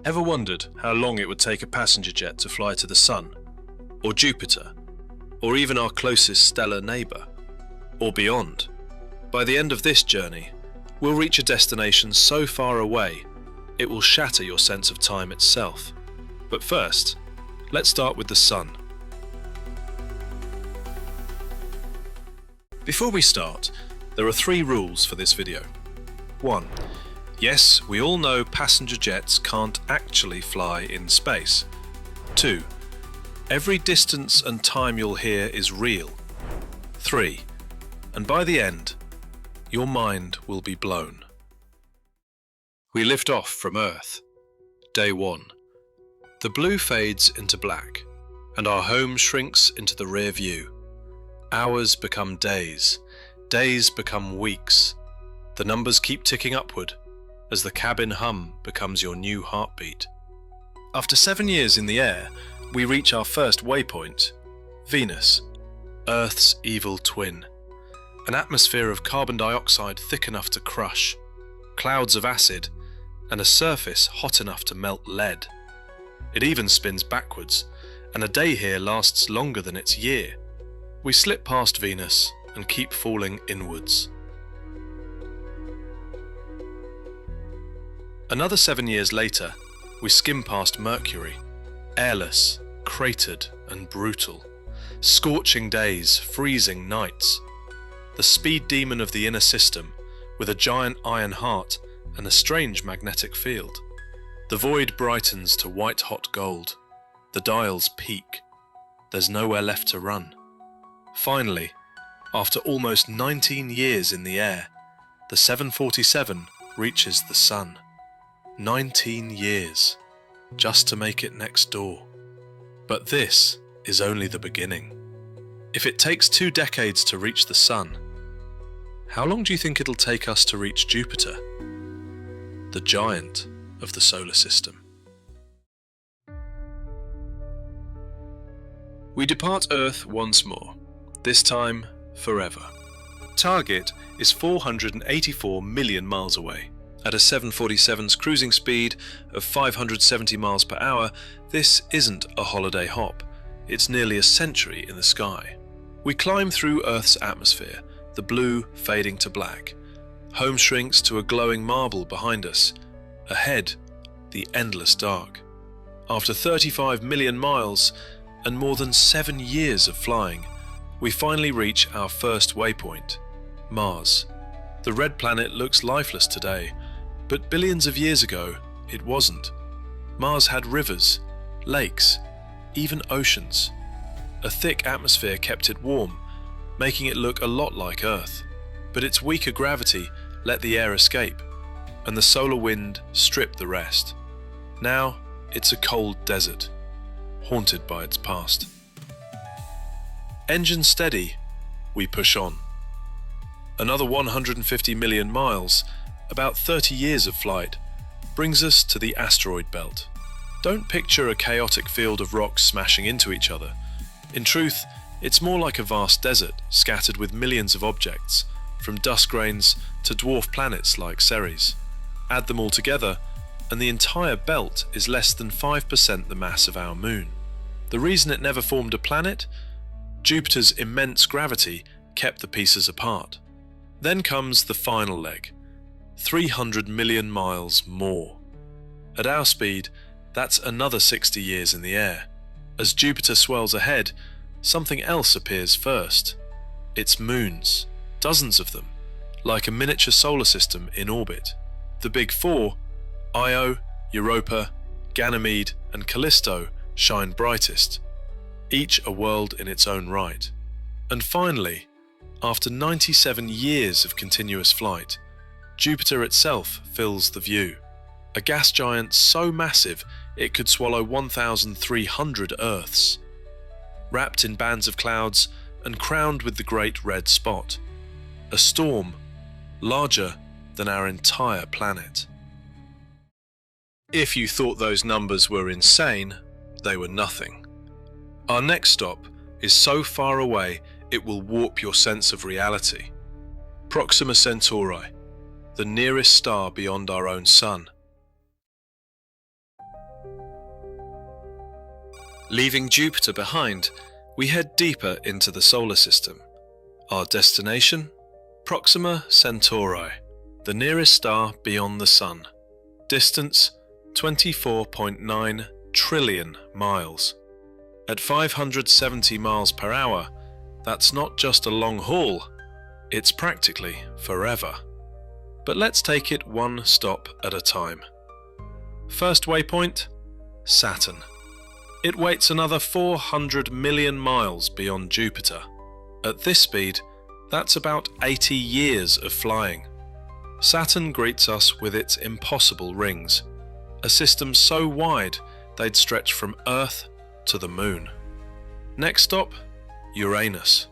Ever wondered how long it would take a passenger jet to fly to the Sun, or Jupiter, or even our closest stellar neighbour, or beyond? By the end of this journey, we'll reach a destination so far away, it will shatter your sense of time itself. But first, let's start with the Sun. Before we start, there are 3 rules for this video. 1. Yes, we all know passenger jets can't actually fly in space. 2. Every distance and time you'll hear is real. 3. And by the end, your mind will be blown. We lift off from Earth. Day 1. The blue fades into black, and our home shrinks into the rear view. Hours become days, days become weeks. The numbers keep ticking upward as the cabin hum becomes your new heartbeat. After 7 years in the air, we reach our first waypoint, Venus, Earth's evil twin. An atmosphere of carbon dioxide thick enough to crush, clouds of acid, and a surface hot enough to melt lead. It even spins backwards, and a day here lasts longer than its year. We slip past Venus and keep falling inwards. Another 7 years later, we skim past Mercury, airless, cratered and brutal. Scorching days, freezing nights. The speed demon of the inner system, with a giant iron heart and a strange magnetic field. The void brightens to white-hot gold. The dials peak. There's nowhere left to run. Finally, after almost 19 years in the air, the 747 reaches the Sun. 19 years, just to make it next door. But this is only the beginning. If it takes 2 decades to reach the Sun, how long do you think it'll take us to reach Jupiter, the giant of the solar system? We depart Earth once more, this time forever. Target is 484 million miles away. At a 747's cruising speed of 570 miles per hour, this isn't a holiday hop. It's nearly a century in the sky. We climb through Earth's atmosphere, the blue fading to black. Home shrinks to a glowing marble behind us. Ahead, the endless dark. After 35 million miles and more than 7 years of flying, we finally reach our first waypoint, Mars. The red planet looks lifeless today, but billions of years ago, it wasn't. Mars had rivers, lakes, even oceans. A thick atmosphere kept it warm, making it look a lot like Earth. But its weaker gravity let the air escape, and the solar wind stripped the rest. Now, it's a cold desert, haunted by its past. Engine steady, we push on. Another 150 million miles, about 30 years of flight, brings us to the asteroid belt. Don't picture a chaotic field of rocks smashing into each other. In truth, it's more like a vast desert scattered with millions of objects, from dust grains to dwarf planets like Ceres. Add them all together, and the entire belt is less than 5% the mass of our moon. The reason it never formed a planet? Jupiter's immense gravity kept the pieces apart. Then comes the final leg, 300 million miles more. At our speed, that's another 60 years in the air. As Jupiter swells ahead, something else appears first. Its moons, dozens of them, like a miniature solar system in orbit. The big 4, Io, Europa, Ganymede and Callisto, shine brightest, each a world in its own right. And finally, after 97 years of continuous flight, Jupiter itself fills the view. A gas giant so massive it could swallow 1,300 Earths. Wrapped in bands of clouds and crowned with the great red spot. A storm larger than our entire planet. If you thought those numbers were insane, they were nothing. Our next stop is so far away it will warp your sense of reality. Proxima Centauri, the nearest star beyond our own sun. Leaving Jupiter behind, we head deeper into the solar system. Our destination? Proxima Centauri, the nearest star beyond the Sun. Distance 24.9 trillion miles. At 570 miles per hour, that's not just a long haul, it's practically forever. But let's take it one stop at a time. First waypoint, Saturn. It waits another 400 million miles beyond Jupiter. At this speed, that's about 80 years of flying. Saturn greets us with its impossible rings, a system so wide they'd stretch from Earth to the Moon. Next stop, Uranus,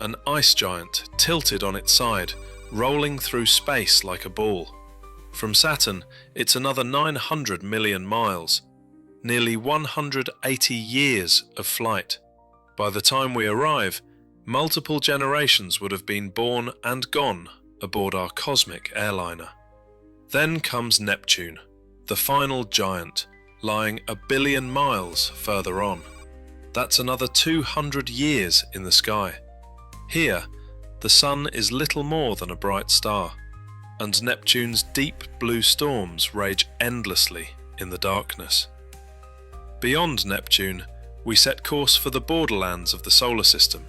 an ice giant tilted on its side, rolling through space like a ball. From Saturn, it's another 900 million miles, nearly 180 years of flight. By the time we arrive, multiple generations would have been born and gone aboard our cosmic airliner. Then comes Neptune, the final giant, lying 1 billion miles further on. That's another 200 years in the sky. Here, the Sun is little more than a bright star, and Neptune's deep blue storms rage endlessly in the darkness. Beyond Neptune, we set course for the borderlands of the solar system,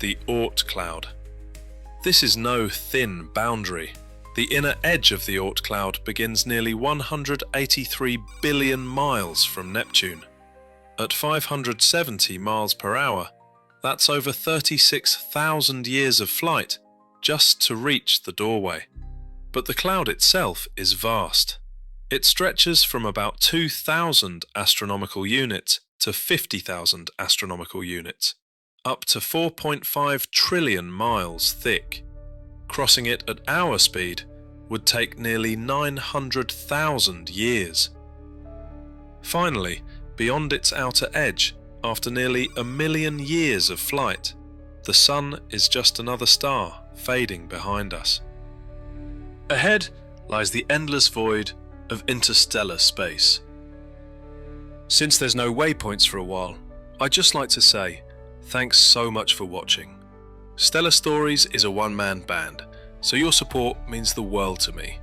the Oort cloud. This is no thin boundary. The inner edge of the Oort cloud begins nearly 183 billion miles from Neptune. At 570 miles per hour, that's over 36,000 years of flight just to reach the doorway. But the cloud itself is vast. It stretches from about 2,000 astronomical units to 50,000 astronomical units, up to 4.5 trillion miles thick. Crossing it at our speed would take nearly 900,000 years. Finally, beyond its outer edge, after nearly 1 million years of flight, the Sun is just another star fading behind us. Ahead lies the endless void of interstellar space. Since there's no waypoints for a while, I'd just like to say thanks so much for watching. Stellar Stories is a one-man band, so your support means the world to me.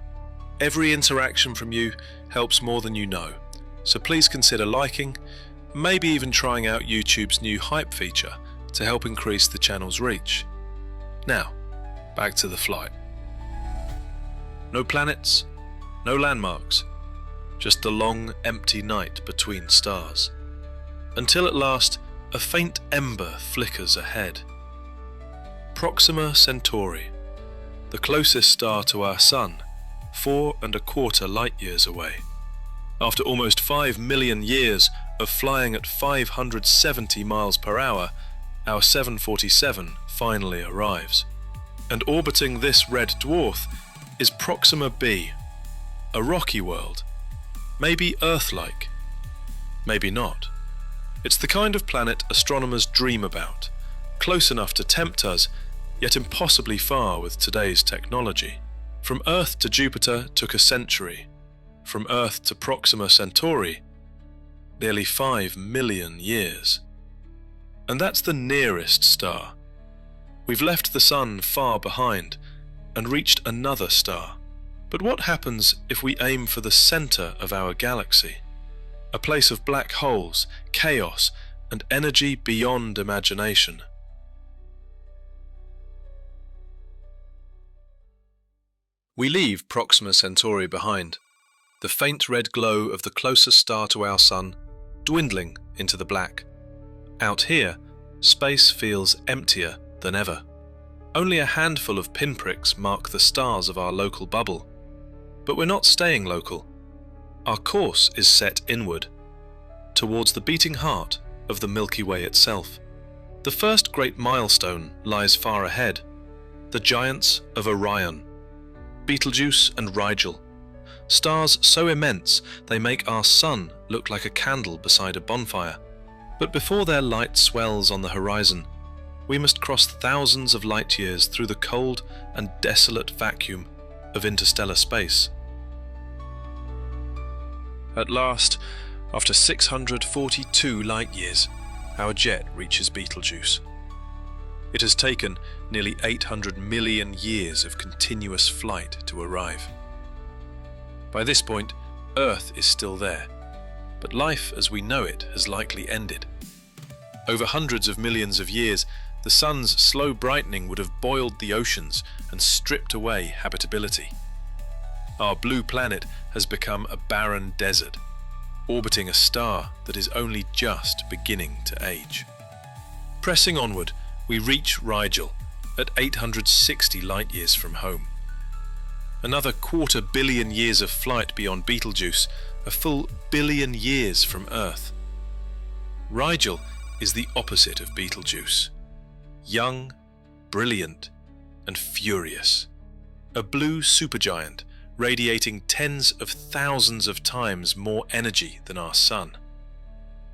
Every interaction from you helps more than you know, so please consider liking, maybe even trying out YouTube's new hype feature to help increase the channel's reach. Now, back to the flight. No planets, no landmarks, just a long, empty night between stars. Until at last, a faint ember flickers ahead. Proxima Centauri, the closest star to our Sun, 4¼ light-years away. After almost 5 million years of flying at 570 miles per hour, our 747 finally arrives. And orbiting this red dwarf is Proxima b, a rocky world, maybe Earth-like, maybe not. It's the kind of planet astronomers dream about, close enough to tempt us, yet impossibly far with today's technology. From Earth to Jupiter took a century. From Earth to Proxima Centauri, nearly 5 million years. And that's the nearest star. We've left the Sun far behind and reached another star. But what happens if we aim for the center of our galaxy? A place of black holes, chaos, and energy beyond imagination. We leave Proxima Centauri behind, the faint red glow of the closest star to our Sun dwindling into the black. Out here, space feels emptier than ever. Only a handful of pinpricks mark the stars of our local bubble. But we're not staying local. Our course is set inward, towards the beating heart of the Milky Way itself. The first great milestone lies far ahead, the giants of Orion, Betelgeuse and Rigel, stars so immense they make our Sun look like a candle beside a bonfire. But before their light swells on the horizon, we must cross thousands of light years through the cold and desolate vacuum of interstellar space. At last, After 642 light-years, our jet reaches Betelgeuse. It has taken nearly 800 million years of continuous flight to arrive. By this point, Earth is still there, but life as we know it has likely ended. Over hundreds of millions of years, the sun's slow brightening would have boiled the oceans and stripped away habitability. Our blue planet has become a barren desert, orbiting a star that is only just beginning to age. Pressing onward, we reach Rigel at 860 light-years from home. Another 250 million years of flight beyond Betelgeuse, a full billion years from Earth. Rigel is the opposite of Betelgeuse. Young, brilliant, and furious. A blue supergiant radiating tens of thousands of times more energy than our Sun.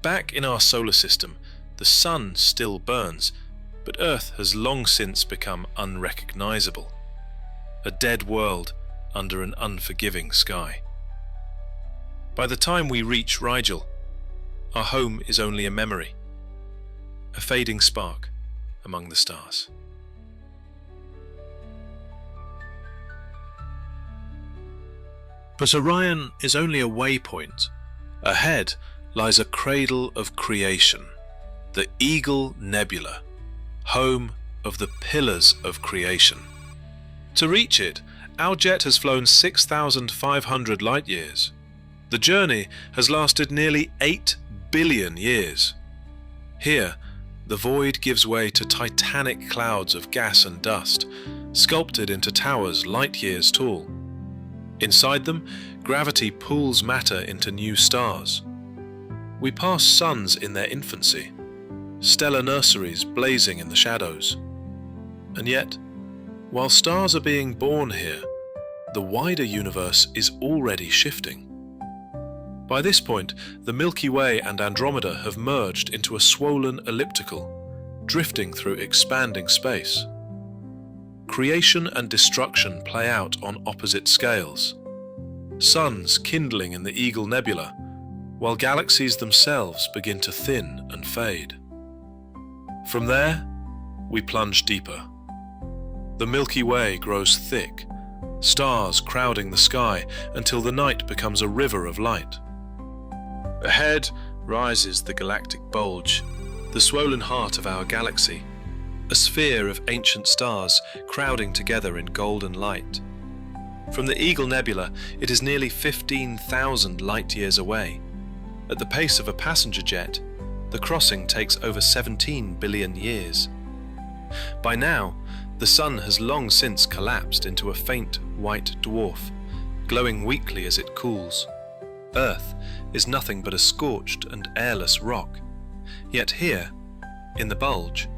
Back in our solar system, the Sun still burns, but Earth has long since become unrecognizable. A dead world under an unforgiving sky. By the time we reach Rigel, our home is only a memory, a fading spark among the stars. But Orion is only a waypoint. Ahead lies a cradle of creation, the Eagle Nebula, home of the pillars of creation. To reach it, our jet has flown 6,500 light-years. The journey has lasted nearly 8 billion years. Here, the void gives way to titanic clouds of gas and dust, sculpted into towers light-years tall. Inside them, gravity pulls matter into new stars. We pass suns in their infancy, stellar nurseries blazing in the shadows. And yet, while stars are being born here, the wider universe is already shifting. By this point, the Milky Way and Andromeda have merged into a swollen elliptical, drifting through expanding space. Creation and destruction play out on opposite scales. Suns kindling in the Eagle Nebula, while galaxies themselves begin to thin and fade. From there, we plunge deeper. The Milky Way grows thick, stars crowding the sky until the night becomes a river of light. Ahead rises the galactic bulge, the swollen heart of our galaxy, a sphere of ancient stars crowding together in golden light. From the Eagle Nebula, it is nearly 15,000 light-years away. At the pace of a passenger jet, the crossing takes over 17 billion years. By now, the Sun has long since collapsed into a faint white dwarf, glowing weakly as it cools. Earth is nothing but a scorched and airless rock. Yet here, in the bulge,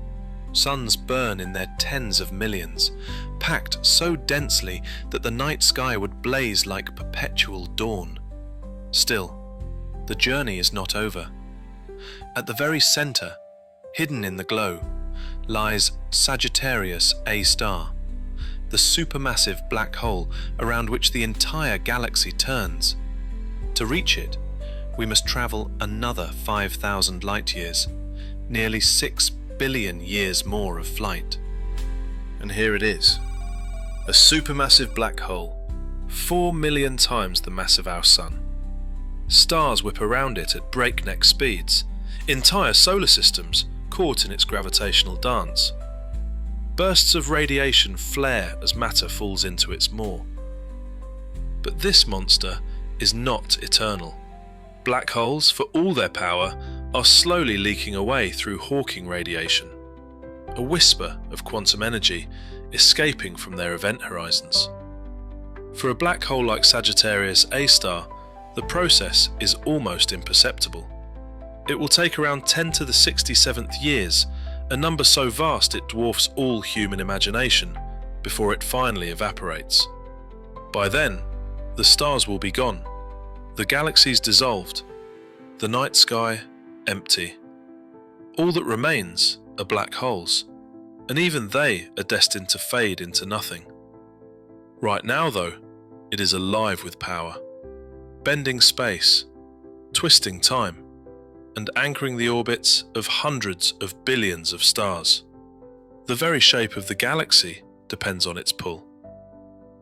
suns burn in their tens of millions, packed so densely that the night sky would blaze like perpetual dawn. Still, the journey is not over. At the very center, hidden in the glow, lies Sagittarius A star, the supermassive black hole around which the entire galaxy turns. To reach it, we must travel another 5,000 light-years, nearly 6 billion years more of flight. And here it is, a supermassive black hole, 4 million times the mass of our Sun. Stars whip around it at breakneck speeds, entire solar systems caught in its gravitational dance. Bursts of radiation flare as matter falls into its maw. But this monster is not eternal. Black holes, for all their power, are slowly leaking away through Hawking radiation, a whisper of quantum energy escaping from their event horizons. For a black hole like Sagittarius A star, the process is almost imperceptible. It will take around 10 to the 67th years, a number so vast it dwarfs all human imagination, before it finally evaporates. By then, the stars will be gone, the galaxies dissolved, the night sky empty. All that remains are black holes, and even they are destined to fade into nothing. Right now, though, it is alive with power, bending space, twisting time and anchoring the orbits of hundreds of billions of stars. The very shape of the galaxy depends on its pull.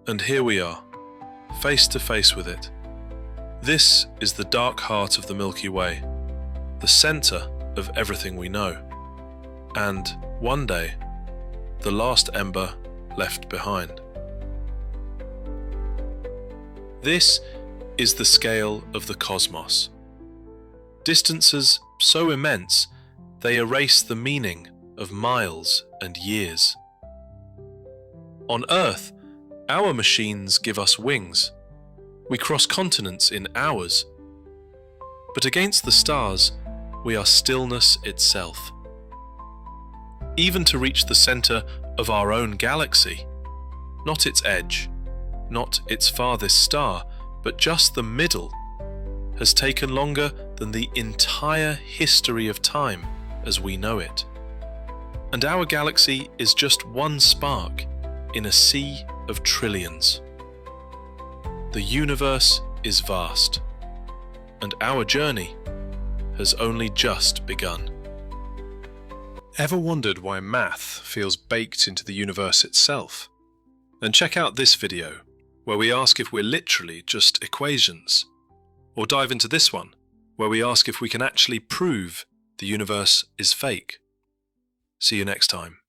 And here we are, face to face with it. This is the dark heart of the Milky Way, the center of everything we know, and one day, the last ember left behind. This is the scale of the cosmos. Distances so immense, they erase the meaning of miles and years. On Earth, our machines give us wings. We cross continents in hours. But against the stars, we are stillness itself. Even to reach the center of our own galaxy, not its edge, not its farthest star, but just the middle, has taken longer than the entire history of time as we know it. And our galaxy is just one spark in a sea of trillions. The universe is vast, and our journey has only just begun. Ever wondered why math feels baked into the universe itself? Then check out this video, where we ask if we're literally just equations. Or dive into this one, where we ask if we can actually prove the universe is fake. See you next time.